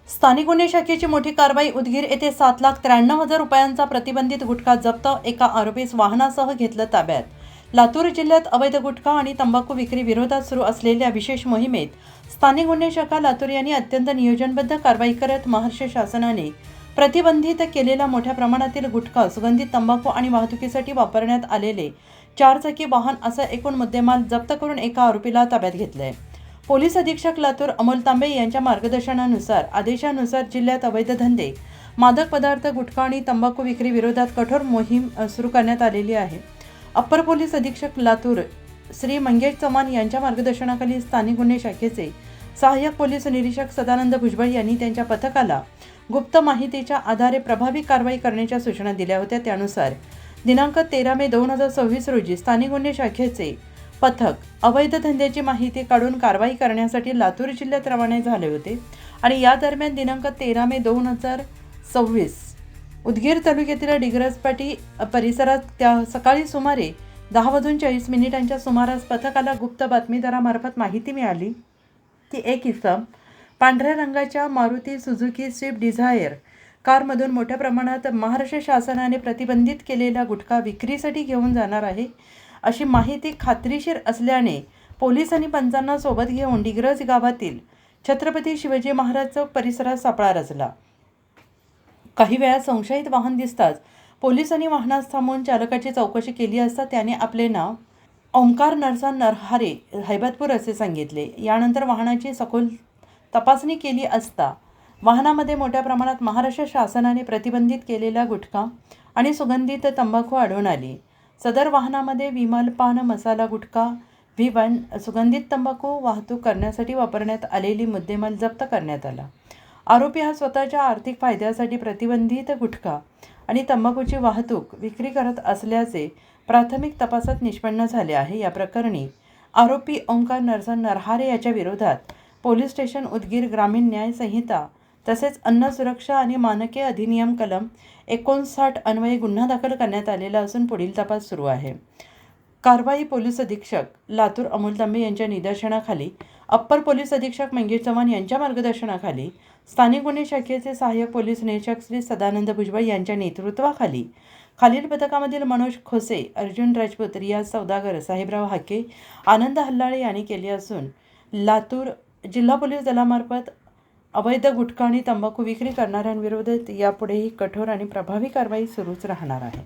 स्थानिक गुन्हे शाखेची मोठी कारवाई. उदगीर येथे 7,93,000 रुपयांचा प्रतिबंधित गुटखा जप्त. एका आरोपीस वाहनासह घेतलं ताब्यात. लातूर जिल्ह्यात अवैध गुटखा आणि तंबाखू विक्री विरोधात सुरू असलेल्या विशेष मोहिमेत स्थानिक गुन्हे शाखा लातूर यांनी अत्यंत नियोजनबद्ध कारवाई करत महाराष्ट्र शासनाने प्रतिबंधित केलेला मोठ्या प्रमाणातील गुटखा, सुगंधित तंबाखू आणि वाहतुकीसाठी वापरण्यात आलेले 4 चाकी वाहन असा एकूण मुद्देमाल जप्त करून एका आरोपीला ताब्यात घेतले. पोलीस अधीक्षक लातूर अमोल तांबे यांच्या मार्गदर्शनानुसार आदेशानुसार जिल्ह्यात अवैध धंदे, मादक पदार्थ, गुटखा आणि तंबाखू विक्री विरोधात कठोर मोहीम सुरू करण्यात आलेली आहे. अप्पर पोलीस अधीक्षक लातूर श्री मंगेश चव्हाण यांच्या मार्गदर्शनाखाली स्थानिक गुन्हे शाखेचे सहाय्यक पोलीस निरीक्षक सदानंद भुजबळ यांनी त्यांच्या पथकाला गुप्त माहितीच्या आधारे प्रभावी कारवाई करण्याच्या सूचना दिल्या होत्या. त्यानुसार दिनांक 13 मे 2026 रोजी स्थानिक गुन्हे शाखेचे पथक अवैध धंद्याची माहिती काढून कारवाई करण्यासाठी लातूर जिल्ह्यात रवाना झाले होते आणि या दरम्यान दिनांक 13 मे 2026 उदगीर तालुक्यातील डिग्रजपाटी परिसरात सकाळी सुमारे 10:40 सुमारास पथकाला गुप्त बातमीदारामार्फत माहिती मिळाली की एक इसम पांढऱ्या रंगाच्या मारुती सुझुकी स्विफ्ट डिझायर कारमधून मोठ्या प्रमाणात महाराष्ट्र शासनाने प्रतिबंधित केलेला गुटखा विक्रीसाठी घेऊन जाणार आहे. अशी माहिती खात्रीशीर असल्याने पोलिसांनी पंचांना सोबत घेऊन डिग्रज गावातील छत्रपती शिवाजी महाराज चौक परिसरात सापळा रचला. काही वेळा संशयित वाहन दिसताच पोलिसांनी वाहनास थांबवून चालकाची चौकशी केली असता त्याने आपले नाव ओंकार नरसा नरहारे हैबतपूर असे सांगितले. यानंतर वाहनाची सखोल तपासणी केली असता वाहनामध्ये मोठ्या प्रमाणात महाराष्ट्र शासनाने प्रतिबंधित केलेला गुटखा आणि सुगंधित तंबाखू आढळून आली. सदर वाहनामध्ये विमल पान मसाला गुटखा V1 सुगंधित तंबाखू वाहतूक करण्यासाठी वापरण्यात आलेली मुद्देमाल जप्त करण्यात आला. आरोपी हा स्वतःच्या आर्थिक फायद्यासाठी प्रतिबंधित गुटखा आणि तंबाखूची वाहतूक विक्री करत असल्याचे प्राथमिक तपासात निष्पन्न झाले आहे. या प्रकरणी आरोपी ओंकार नरसा नरहारे याच्या विरोधात पोलीस स्टेशन उदगीर ग्रामीण न्याय संहिता तसेच अन्न सुरक्षा आणि मानके अधिनियम कलम 59 अन्वये गुन्हा दाखल करण्यात आलेला असून पुढील तपास सुरू आहे. कारवाई पोलीस अधीक्षक लातूर अमोल तांबे यांच्या निदर्शनाखाली, अप्पर पोलीस अधीक्षक मंगेश चव्हाण यांच्या मार्गदर्शनाखाली, स्थानिक गुन्हे शाखेचे सहाय्यक पोलीस निरीक्षक श्री सदानंद भुजबळ यांच्या नेतृत्वाखाली खालील पथकामधील मनोज खोसे, अर्जुन राजपूत, रियाज सौदागर, साहेबराव हाके, आनंद हल्लाळे यांनी केली असून लातूर जिल्हा पोलीस दलामार्फत अवैध गुटखा आणि तंबाखू विक्री करणाऱ्यांविरोधात यापुढेही कठोर आणि प्रभावी कारवाई सुरूच राहणार आहे.